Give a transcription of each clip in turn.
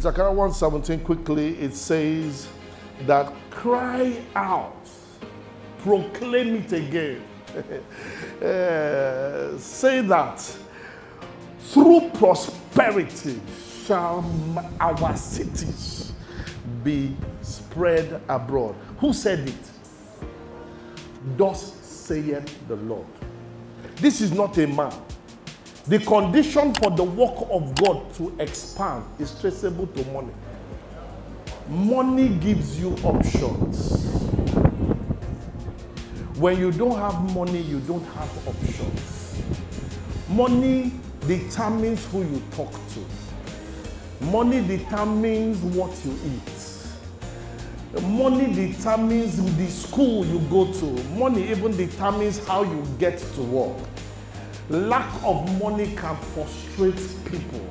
Zechariah 1:17, quickly, it says that cry out, proclaim it again. Say that through prosperity shall our cities be spread abroad. Who said it? Thus saith the Lord. This is not a man. The condition for the work of God to expand is traceable to money. Money gives you options. When you don't have money, you don't have options. Money determines who you talk to. Money determines what you eat. Money determines the school you go to. Money even determines how you get to work. Lack of money can frustrate people.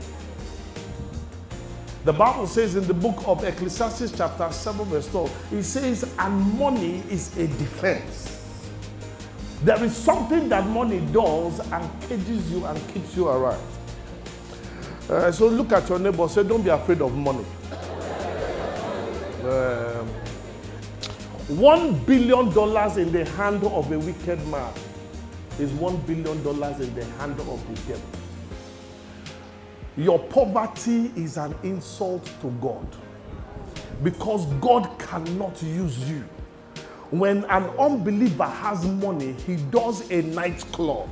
The Bible says in the book of Ecclesiastes chapter 7 verse 12, it says, and money is a defense. There is something that money does and cages you and keeps you around. So look at your neighbor, say, don't be afraid of money. $1 billion in the hand of a wicked man is $1 billion in the hand of the devil. Your poverty is an insult to God, because God cannot use you. When an unbeliever has money, he does a nightclub.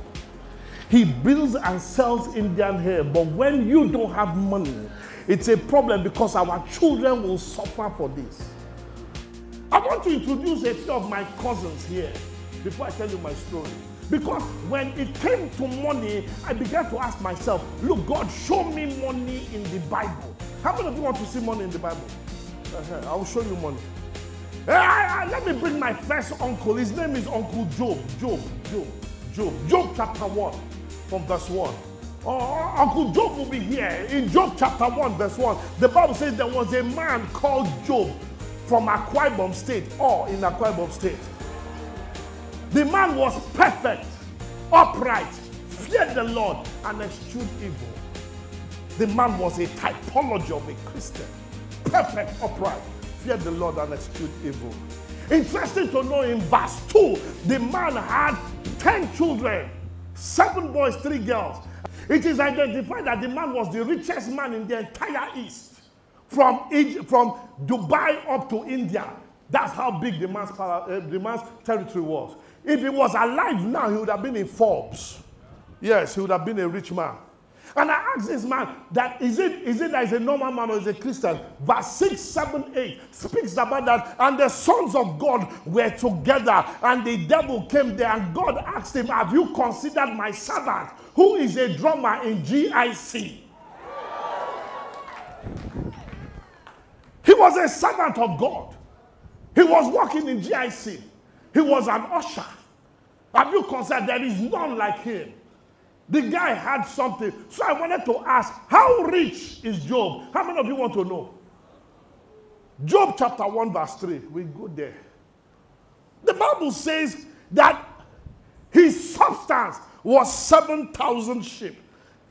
He builds and sells Indian hair. But when you don't have money, it's a problem, because our children will suffer for this. I want to introduce a few of my cousins here before I tell you my story. Because when it came to money, I began to ask myself, look, God, show me money in the Bible. How many of you want to see money in the Bible? I will show you money. Let me bring my first uncle. His name is Uncle Job. Job chapter 1 from verse 1. Uncle Job will be here. In Job chapter 1 verse 1, the Bible says there was a man called Job from Akwa Ibom State, or in Akwa Ibom State. The man was perfect, upright, feared the Lord, and eschewed evil. The man was a typology of a Christian. Perfect, upright, feared the Lord, and eschewed evil. Interesting to know, in verse 2, the man had 10 children, 7 boys, 3 girls. It is identified that the man was the richest man in the entire East. From Dubai up to India. That's how big the man's territory was. If he was alive now, he would have been in Forbes. Yes, he would have been a rich man. And I asked this man, that is it that he's a normal man or is a Christian? Verse 6, 7, 8 speaks about that. And the sons of God were together, and the devil came there, and God asked him, have you considered my servant, who is a drummer in GIC? He was a servant of God. He was working in GIC. He was an usher. Have you considered there is none like him? The guy had something. So I wanted to ask, how rich is Job? How many of you want to know? Job chapter 1 verse 3. We go there. The Bible says that his substance was 7,000 sheep,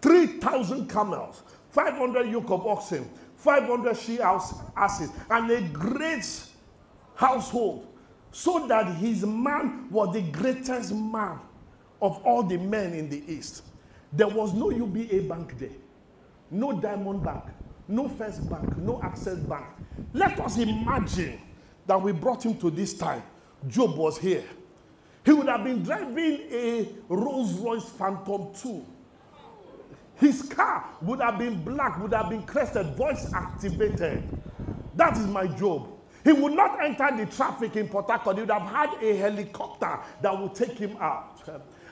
3,000 camels, 500 yoke of oxen, 500 she-asses, and a great household, so that his man was the greatest man of all the men in the East. There was no UBA bank there, no Diamond Bank, no First Bank, no Access Bank. Let us imagine that we brought him to this time. Job was here. He would have been driving a Rolls-Royce Phantom 2. His car would have been black, would have been crested, voice activated. That is my Job. He would not enter the traffic in Port Harcourt. He would have had a helicopter that would take him out.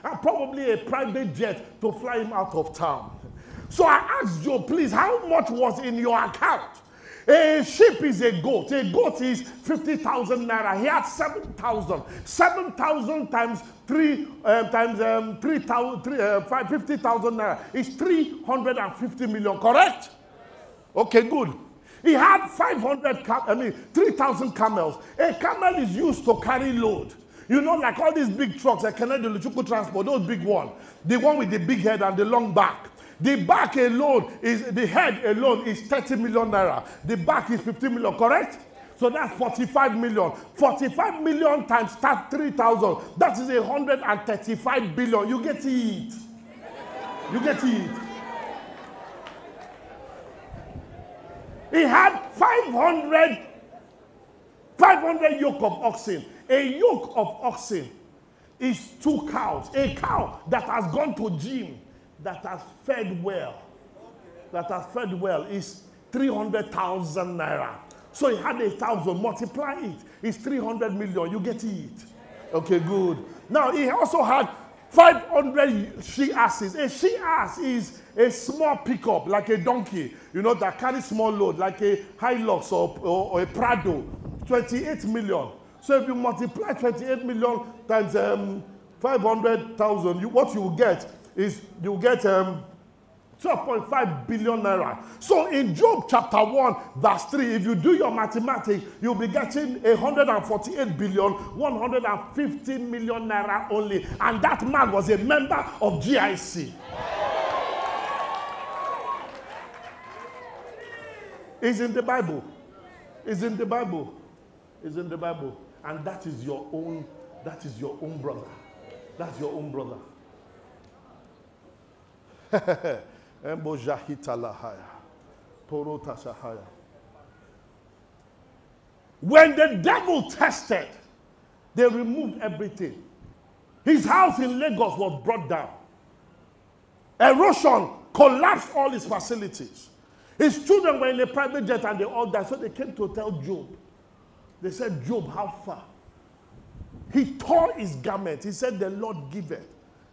And probably a private jet to fly him out of town. So I asked Job, please, how much was in your account? A sheep is a goat. A goat is 50,000 naira. He had 7,000. 7,000 times 50,000 naira is 350 million, correct? Okay, good. He had 3,000 camels. A camel is used to carry load. You know, like all these big trucks, like Canadian Luchuku Transport, those big ones. The one with the big head and the long back. The back alone the head alone is 30 million naira. The back is 15 million, correct? So that's 45 million. 45 million times 3,000. That is 135 billion. You get it. You get it. He had 500 yoke of oxen. A yoke of oxen is 2 cows. A cow that has gone to gym, that has fed well, is 300,000 naira. So he had 1,000. Multiply it. It's 300 million. You get it. Okay, good. Now he also had 500 she-asses. A she-ass is a small pickup, like a donkey, that carries small load, like a Hilux or a Prado. 28 million. So if you multiply 28 million times 500,000, what you will get is 12.5 billion naira. So in Job chapter 1, verse 3, if you do your mathematics, you'll be getting 148 billion, 150 million naira only. And that man was a member of GIC. It's in the Bible. It's in the Bible. It's in the Bible. And that is your own brother. That's your own brother. When the devil tested, they removed everything. His house in Lagos was brought down. Erosion collapsed all his facilities. His children were in a private jet and they all died. So they came to tell Job. They said, Job, how far? He tore his garment. He said, the Lord giveth,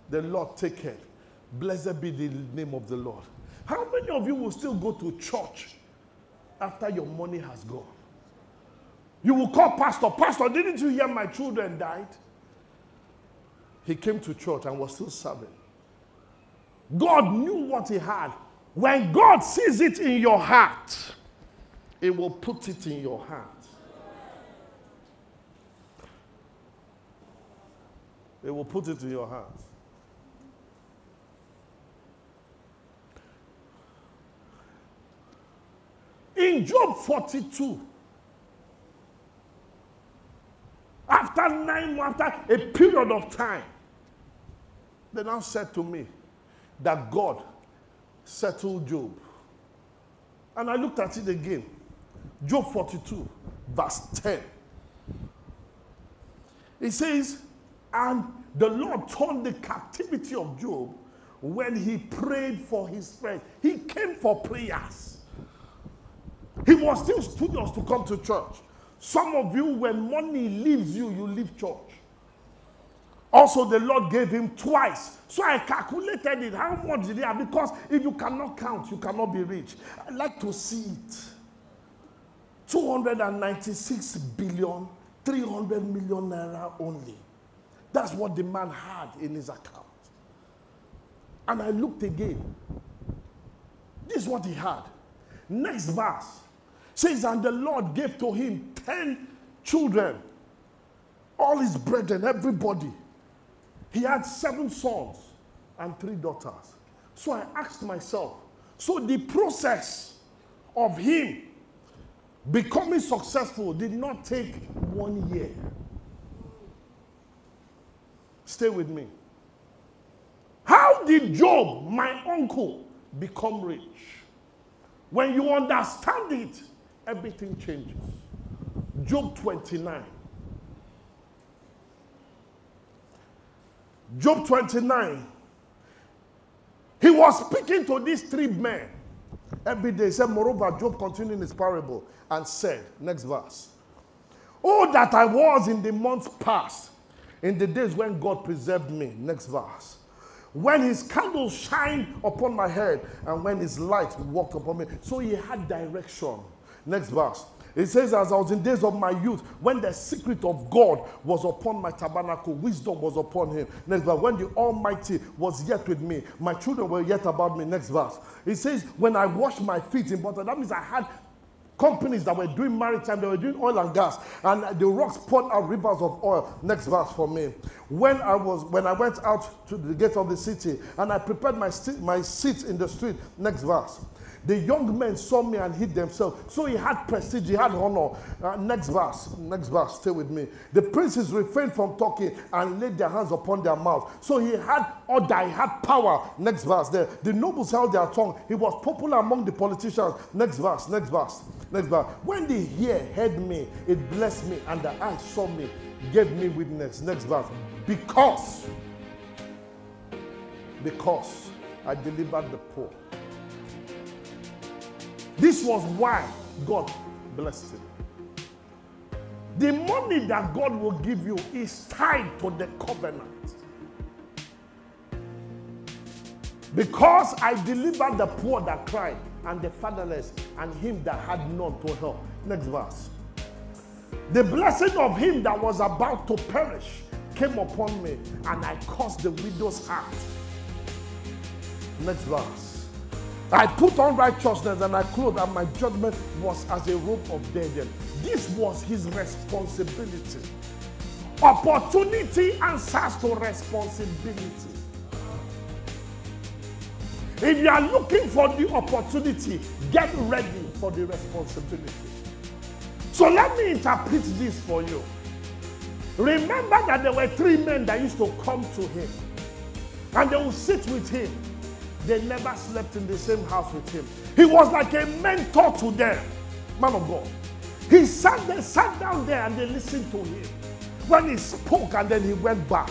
the Lord taketh. Blessed be the name of the Lord. How many of you will still go to church after your money has gone? You will call pastor, Pastor, didn't you hear my children died? He came to church and was still serving. God knew what he had. When God sees it in your heart, it will put it in your heart. It will put it in your heart. In Job 42, after a period of time, they now said to me that God settled Job. And I looked at it again. Job 42, verse 10. It says, and the Lord turned the captivity of Job when he prayed for his friend. He came for prayers. He was still studious to come to church. Some of you, when money leaves you, you leave church. Also, the Lord gave him twice. So I calculated it. How much did he have? Because if you cannot count, you cannot be rich. I'd like to see it. 296 billion, 300 million naira only. That's what the man had in his account. And I looked again. This is what he had. Next verse says, and the Lord gave to him 10 children, all his brethren, everybody. He had 7 sons and 3 daughters. So I asked myself, so the process of him becoming successful did not take 1 year. Stay with me. How did Job, my uncle, become rich? When you understand it, everything changes. Job 29. Job 29. He was speaking to these 3 men every day. He said, moreover, Job continued his parable and said, next verse, oh, that I was in the months past, in the days when God preserved me. Next verse. When his candle shined upon my head and when his light walked upon me. So he had direction. Next verse. It says, as I was in days of my youth, when the secret of God was upon my tabernacle, wisdom was upon him. Next verse. When the Almighty was yet with me, my children were yet about me. Next verse. It says, when I washed my feet in butter, that means I had companies that were doing maritime, they were doing oil and gas, and the rocks poured out rivers of oil. Next verse for me. When I went out to the gate of the city, and I prepared my seat in the street. Next verse. The young men saw me and hid themselves. So he had prestige, he had honor. Next verse, stay with me. The princes refrained from talking and laid their hands upon their mouth. So he had order, he had power. Next verse there. The nobles held their tongue. He was popular among the politicians. Next verse. When the ear heard me, it blessed me, and the eye saw me, gave me witness. Next verse. Because I delivered the poor. This was why God blessed him. The money that God will give you is tied to the covenant. Because I delivered the poor that cried, and the fatherless, and him that had none to help. Next verse. The blessing of him that was about to perish came upon me, and I caused the widow's heart. Next verse. I put on righteousness and I clothed, and my judgment was as a robe of diadem. This was his responsibility. Opportunity answers to responsibility. If you are looking for the opportunity, get ready for the responsibility. So let me interpret this for you. Remember that there were 3 men that used to come to him, and they would sit with him. They never slept in the same house with him. He was like a mentor to them. Man of God. They sat down there and they listened to him. When he spoke and then he went back,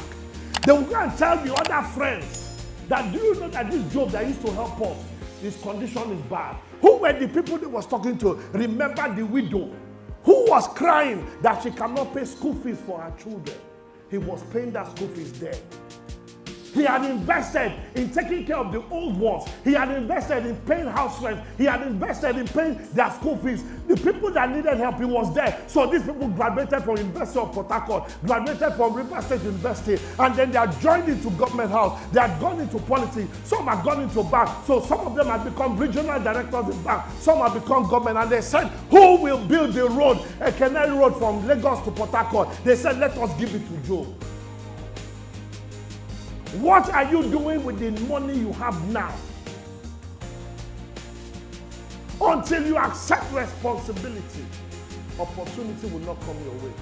they would go and tell the other friends that, do you know that this Job that used to help us, his condition is bad. Who were the people they was talking to? Remember the widow who was crying that she cannot pay school fees for her children. He was paying that school fees there. He had invested in taking care of the old ones. He had invested in paying house rent. He had invested in paying their school fees. The people that needed help, he was there. So these people graduated from University of Port Harcourt, graduated from River State University, and then they are joined into government house. They are gone into politics. Some have gone into bank. So some of them have become regional directors in bank. Some have become government. And they said, who will build the road, a Canary Road from Lagos to Port Harcourt? They said, let us give it to Job. What are you doing with the money you have now? Until you accept responsibility, opportunity will not come your way.